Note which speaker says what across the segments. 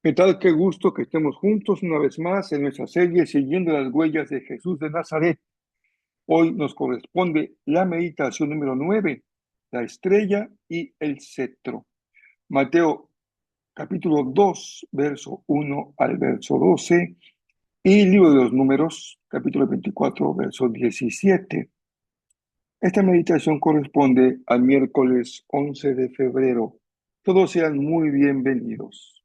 Speaker 1: ¿Qué tal? Qué gusto que estemos juntos una vez más en nuestra serie Siguiendo las huellas de Jesús de Nazaret. Hoy nos corresponde la meditación número 9, la estrella y el cetro. Mateo capítulo 2, verso 1 al verso 12 y libro de los Números, capítulo 24, verso 17. Esta meditación corresponde al miércoles 11 de febrero. Todos sean muy bienvenidos.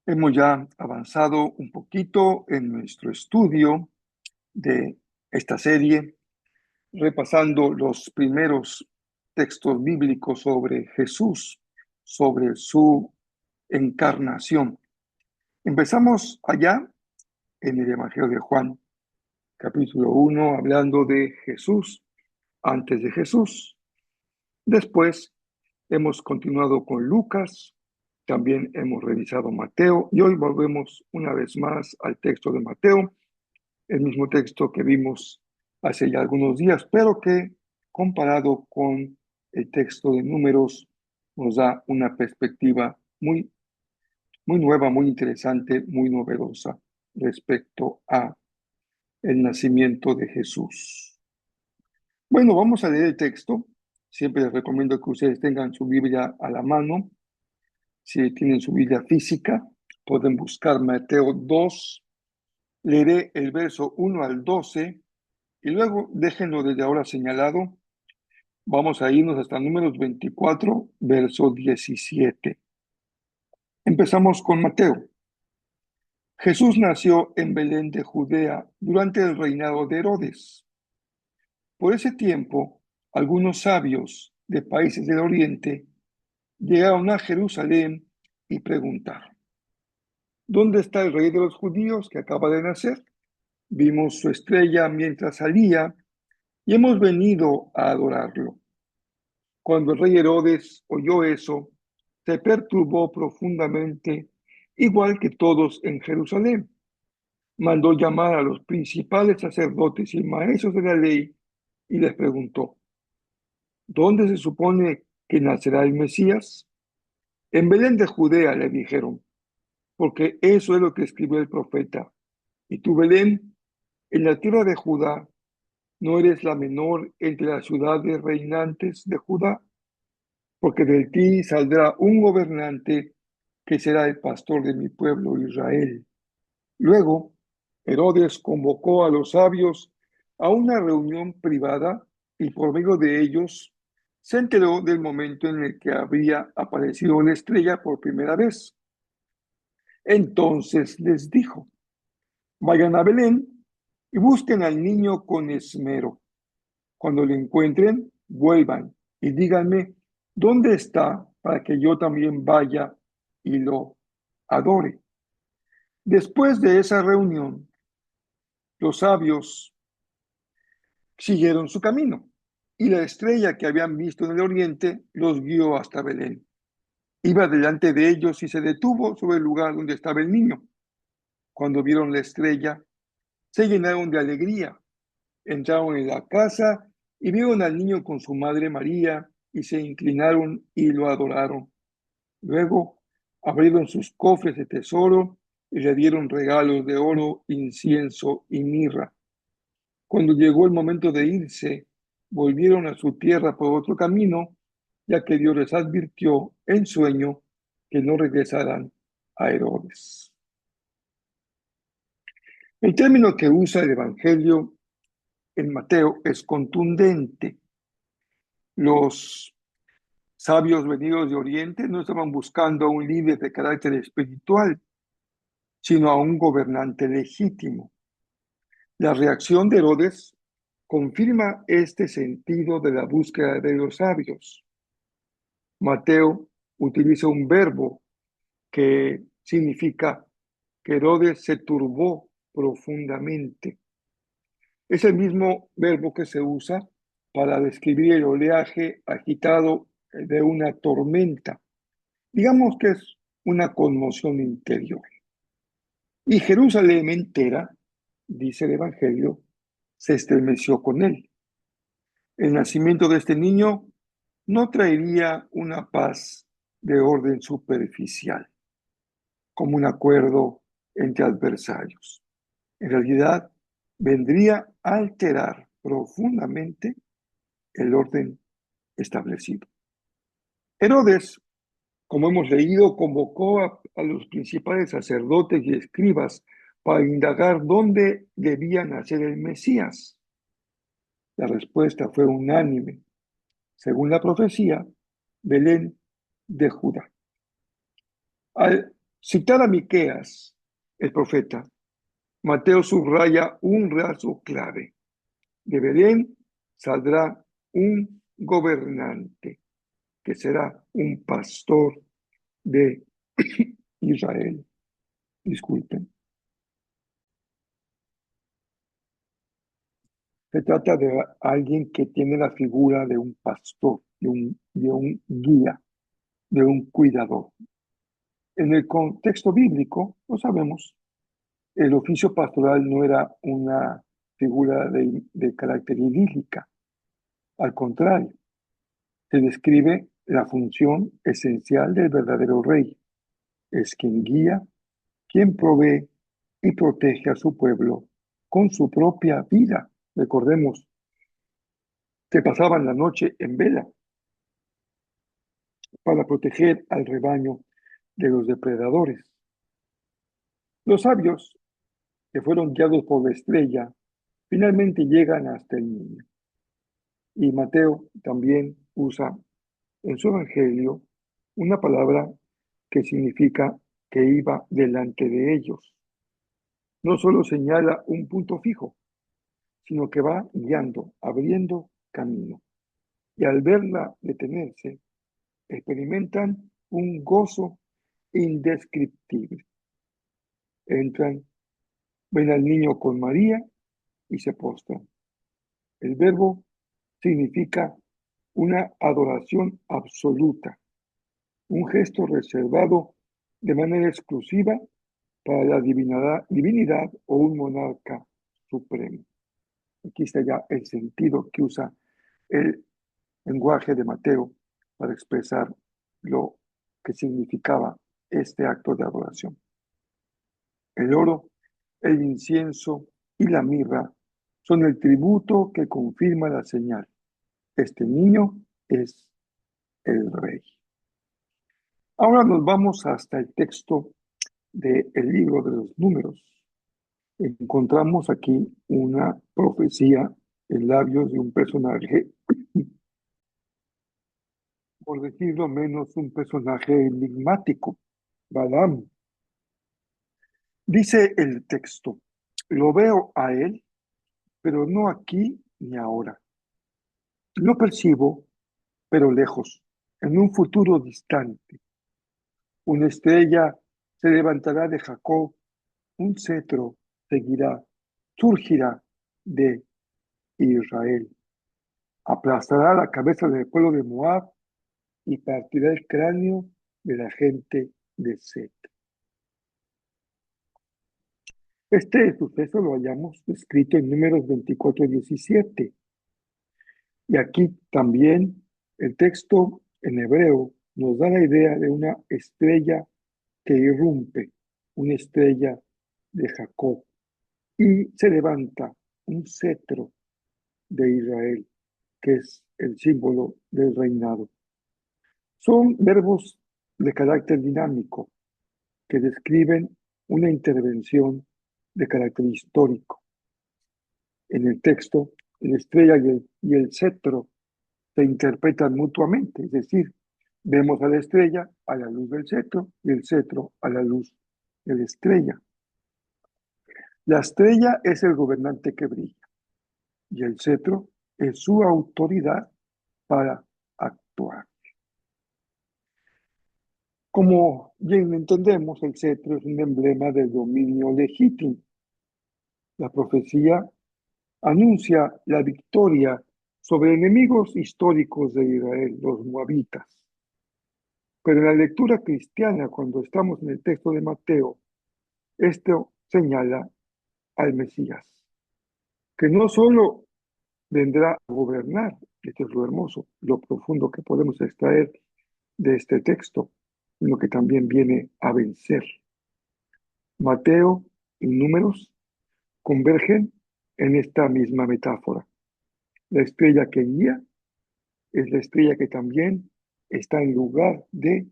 Speaker 1: Hemos ya avanzado un poquito en nuestro estudio de esta serie, repasando los primeros textos bíblicos sobre Jesús, sobre su encarnación. Empezamos allá en el Evangelio de Juan, capítulo 1, hablando de Jesús, antes de Jesús. Después hemos continuado con Lucas, también hemos revisado Mateo y hoy volvemos una vez más al texto de Mateo, el mismo texto que vimos hace ya algunos días, pero que comparado con el texto de Números nos da una perspectiva muy nueva, muy interesante, muy novedosa respecto a el nacimiento de Jesús. Bueno, vamos a leer el texto. Siempre les recomiendo que ustedes tengan su Biblia a la mano. Si tienen su Biblia física, pueden buscar Mateo 2. Leeré el verso 1 al 12 y luego déjenlo desde ahora señalado. Vamos a irnos hasta Números 24, verso 17. Empezamos con Mateo. Jesús nació en Belén de Judea durante el reinado de Herodes. Por ese tiempo, algunos sabios de países del oriente llegaron a Jerusalén y preguntaron: ¿Dónde está el rey de los judíos que acaba de nacer? Vimos su estrella mientras salía y hemos venido a adorarlo. Cuando el rey Herodes oyó eso, se perturbó profundamente, igual que todos en Jerusalén. Mandó llamar a los principales sacerdotes y maestros de la ley y les preguntó: ¿Dónde se supone que nacerá el Mesías? En Belén de Judea, le dijeron, porque eso es lo que escribió el profeta. Y tú, Belén, en la tierra de Judá, no eres la menor entre las ciudades reinantes de Judá, porque de ti saldrá un gobernante que será el pastor de mi pueblo Israel. Luego, Herodes convocó a los sabios a una reunión privada y por medio de ellos se enteró del momento en el que había aparecido la estrella por primera vez. Entonces les dijo: vayan a Belén y busquen al niño con esmero. Cuando lo encuentren, vuelvan y díganme dónde está para que yo también vaya y lo adore. Después de esa reunión, los sabios siguieron su camino y la estrella que habían visto en el oriente los guió hasta Belén. Iba delante de ellos y se detuvo sobre el lugar donde estaba el niño. Cuando vieron la estrella, se llenaron de alegría. Entraron en la casa y vieron al niño con su madre María y se inclinaron y lo adoraron. Luego abrieron sus cofres de tesoro y le dieron regalos de oro, incienso y mirra. Cuando llegó el momento de irse, volvieron a su tierra por otro camino, ya que Dios les advirtió en sueño que no regresaran a Herodes. El término que usa el Evangelio en Mateo es contundente. Los sabios venidos de Oriente no estaban buscando a un líder de carácter espiritual, sino a un gobernante legítimo. La reacción de Herodes confirma este sentido de la búsqueda de los sabios. Mateo utiliza un verbo que significa que Herodes se turbó profundamente. Es el mismo verbo que se usa para describir el oleaje agitado de una tormenta. Digamos que es una conmoción interior. Y Jerusalén entera, dice el Evangelio, se estremeció con él. El nacimiento de este niño no traería una paz de orden superficial, como un acuerdo entre adversarios. En realidad, vendría a alterar profundamente el orden establecido. Herodes, como hemos leído, convocó a los principales sacerdotes y escribas para indagar dónde debía nacer el Mesías. La respuesta fue unánime. Según la profecía, Belén de Judá. Al citar a Miqueas, el profeta, Mateo subraya un rasgo clave. De Belén saldrá un gobernante que será un pastor de Israel. Disculpen. Se trata de alguien que tiene la figura de un pastor, de un guía, de un cuidador. En el contexto bíblico, lo sabemos, el oficio pastoral no era una figura de carácter idílica. Al contrario, se describe la función esencial del verdadero rey. Es quien guía, quien provee y protege a su pueblo con su propia vida. Recordemos que pasaban la noche en vela para proteger al rebaño de los depredadores. Los sabios, que fueron guiados por la estrella, finalmente llegan hasta el niño. Y Mateo también usa en su evangelio una palabra que significa que iba delante de ellos. No solo señala un punto fijo, sino que va guiando, abriendo camino. Y al verla detenerse, experimentan un gozo indescriptible. Entran, ven al niño con María y se postran. El verbo significa una adoración absoluta, un gesto reservado de manera exclusiva para la divinidad o un monarca supremo. Aquí está ya el sentido que usa el lenguaje de Mateo para expresar lo que significaba este acto de adoración. El oro, el incienso y la mirra son el tributo que confirma la señal. Este niño es el rey. Ahora nos vamos hasta el texto del libro de los Números. Encontramos aquí una profecía en labios de un personaje, por decirlo menos, un personaje enigmático, Balaam. Dice el texto, lo veo a él, pero no aquí ni ahora. Lo percibo, pero lejos, en un futuro distante. Una estrella se levantará de Jacob, un cetro seguirá, surgirá de Israel. Aplastará la cabeza del pueblo de Moab y partirá el cráneo de la gente de Set. Este suceso lo hayamos descrito en Números 24:17. Y aquí también el texto en hebreo nos da la idea de una estrella que irrumpe, una estrella de Jacob, y se levanta un cetro de Israel, que es el símbolo del reinado. Son verbos de carácter dinámico que describen una intervención de carácter histórico. En el texto, la estrella y el cetro se interpretan mutuamente, es decir, vemos a la estrella a la luz del cetro y el cetro a la luz de la estrella. La estrella es el gobernante que brilla y el cetro es su autoridad para actuar. Como bien entendemos, el cetro es un emblema del dominio legítimo. La profecía anuncia la victoria sobre enemigos históricos de Israel, los moabitas. Pero en la lectura cristiana, cuando estamos en el texto de Mateo, esto señala al Mesías, que no solo vendrá a gobernar, esto es lo hermoso, lo profundo que podemos extraer de este texto, sino que también viene a vencer. Mateo y Números convergen en esta misma metáfora. La estrella que guía es la estrella que también está en lugar de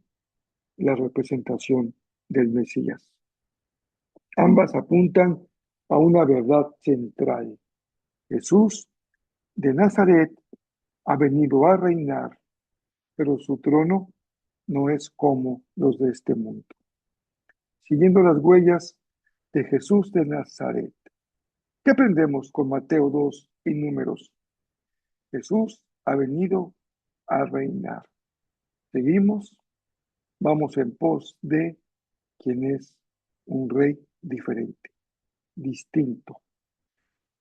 Speaker 1: la representación del Mesías. Ambas apuntan a una verdad central. Jesús de Nazaret ha venido a reinar, pero su trono no es como los de este mundo. Siguiendo las huellas de Jesús de Nazaret, ¿qué aprendemos con Mateo 2 y Números? Jesús ha venido a reinar. Seguimos, vamos en pos de quien es un rey diferente, distinto,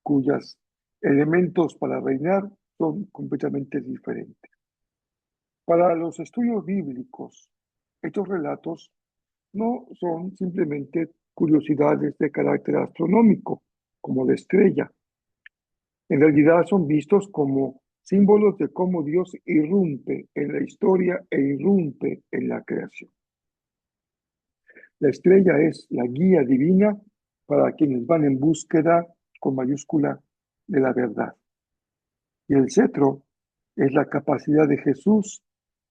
Speaker 1: cuyos elementos para reinar son completamente diferentes. Para los estudios bíblicos, estos relatos no son simplemente curiosidades de carácter astronómico, como la estrella. En realidad son vistos como símbolos de cómo Dios irrumpe en la historia e irrumpe en la creación. La estrella es la guía divina para quienes van en búsqueda, con mayúscula, de la verdad. Y el cetro es la capacidad de Jesús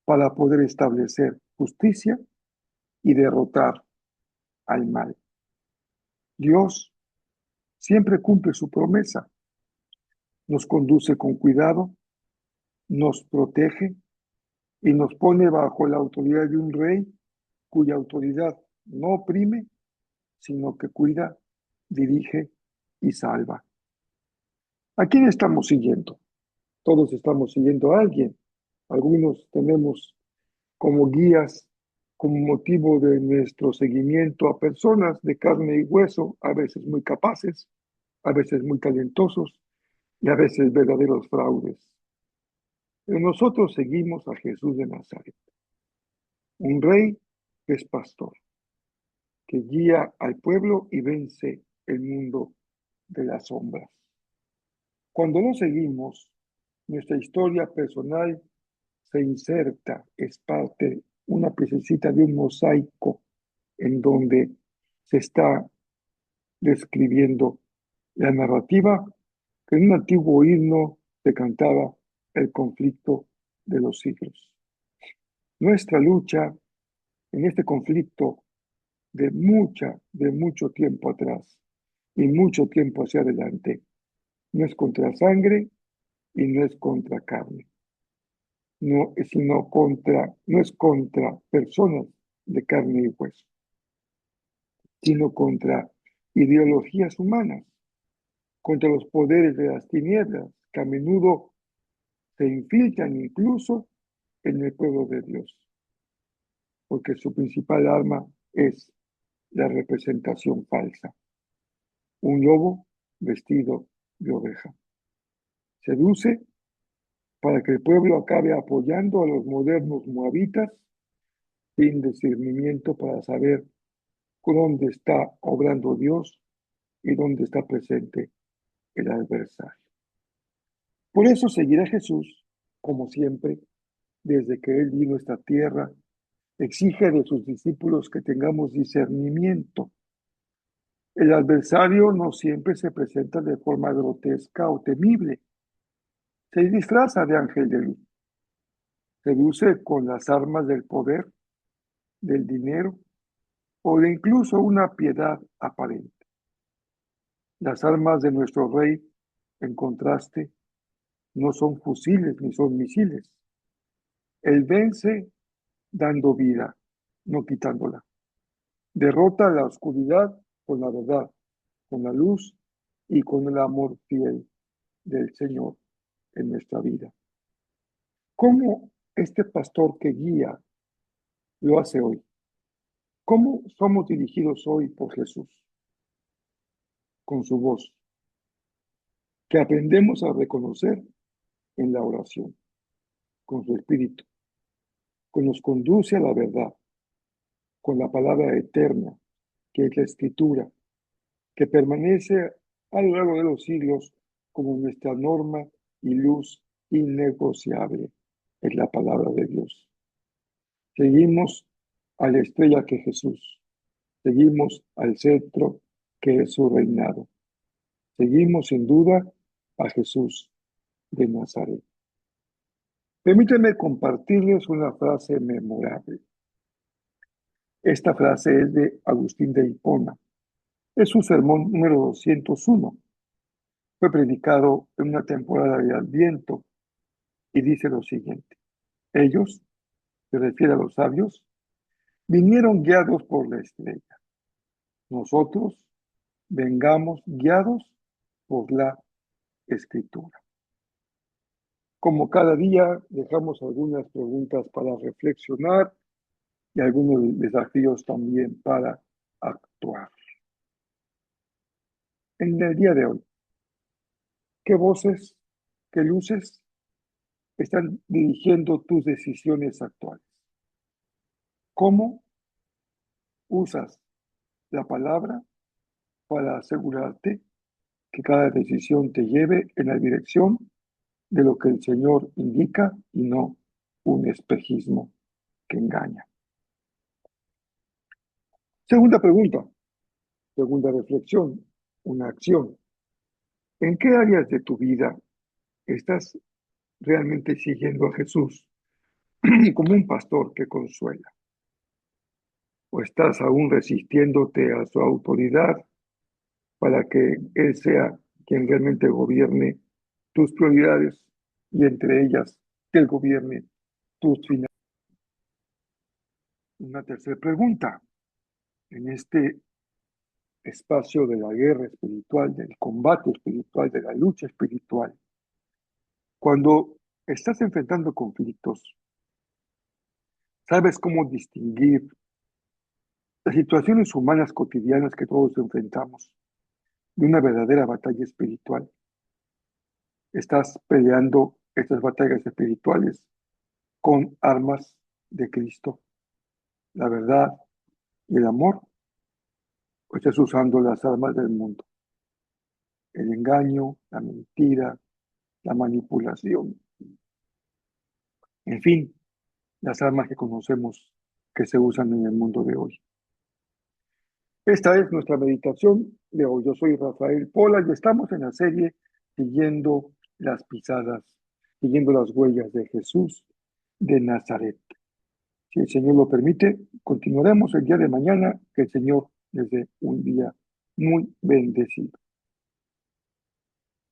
Speaker 1: para poder establecer justicia y derrotar al mal. Dios siempre cumple su promesa, nos conduce con cuidado, nos protege y nos pone bajo la autoridad de un rey cuya autoridad no oprime, sino que cuida, dirige y salva. ¿A quién estamos siguiendo? Todos estamos siguiendo a alguien. Algunos tenemos como guías, como motivo de nuestro seguimiento a personas de carne y hueso, a veces muy capaces, a veces muy talentosos y a veces verdaderos fraudes. Pero nosotros seguimos a Jesús de Nazaret, un rey que es pastor, que guía al pueblo y vence el mundo de las sombras. Cuando lo seguimos, nuestra historia personal se inserta, es parte, una piececita de un mosaico en donde se está describiendo la narrativa que en un antiguo himno se cantaba el conflicto de los siglos. Nuestra lucha en este conflicto de mucho tiempo atrás y mucho tiempo hacia adelante, no es contra sangre y no es contra carne, no es contra personas de carne y hueso, sino contra ideologías humanas, contra los poderes de las tinieblas que a menudo se infiltran incluso en el pueblo de Dios, porque su principal arma es la representación falsa, un lobo vestido de oveja. Seduce para que el pueblo acabe apoyando a los modernos moabitas sin discernimiento para saber dónde está obrando Dios y dónde está presente el adversario. Por eso seguirá Jesús, como siempre, desde que Él vino a esta tierra, exige de sus discípulos que tengamos discernimiento. El adversario no siempre se presenta de forma grotesca o temible. Se disfraza de ángel de luz. Seduce con las armas del poder, del dinero o de incluso una piedad aparente. Las armas de nuestro rey, en contraste, no son fusiles ni son misiles. Él vence dando vida, no quitándola. Derrota la oscuridad con la verdad, con la luz y con el amor fiel del Señor en nuestra vida. ¿Cómo este pastor que guía lo hace hoy? ¿Cómo somos dirigidos hoy por Jesús? Con su voz. que aprendemos a reconocer en la oración, con su Espíritu, que nos conduce a la verdad, con la palabra eterna, que es la Escritura, que permanece a lo largo de los siglos como nuestra norma y luz innegociable. Es la palabra de Dios. Seguimos a la estrella que es Jesús. Seguimos al cetro que es su reinado. Seguimos sin duda a Jesús de Nazaret. Permítanme compartirles una frase memorable. Esta frase es de Agustín de Hipona. Es su sermón número 201. Fue predicado en una temporada de Adviento y dice lo siguiente. Ellos, se refiere a los sabios, vinieron guiados por la estrella. Nosotros vengamos guiados por la Escritura. Como cada día, dejamos algunas preguntas para reflexionar y algunos desafíos también para actuar. En el día de hoy, ¿qué voces, qué luces están dirigiendo tus decisiones actuales? ¿Cómo usas la palabra para asegurarte que cada decisión te lleve en la dirección de lo que el Señor indica y no un espejismo que engaña? Segunda pregunta, segunda reflexión, una acción. ¿En qué áreas de tu vida estás realmente siguiendo a Jesús como un pastor que consuela? ¿O estás aún resistiéndote a su autoridad para que Él sea quien realmente gobierne tus prioridades y entre ellas que Él gobierne tus finanzas? Una tercera pregunta. En este espacio de la guerra espiritual, del combate espiritual, de la lucha espiritual, cuando estás enfrentando conflictos, ¿sabes cómo distinguir las situaciones humanas cotidianas que todos enfrentamos de una verdadera batalla espiritual? Estás peleando estas batallas espirituales con armas de Cristo, la verdad y el amor, o estás usando las armas del mundo, el engaño, la mentira, la manipulación, en fin, las armas que conocemos que se usan en el mundo de hoy. Esta es nuestra meditación de hoy. Yo soy Rafael Pola y estamos en la serie siguiendo las pisadas, siguiendo las huellas de Jesús de Nazaret. Si el Señor lo permite, continuaremos el día de mañana. Que el Señor les dé un día muy bendecido.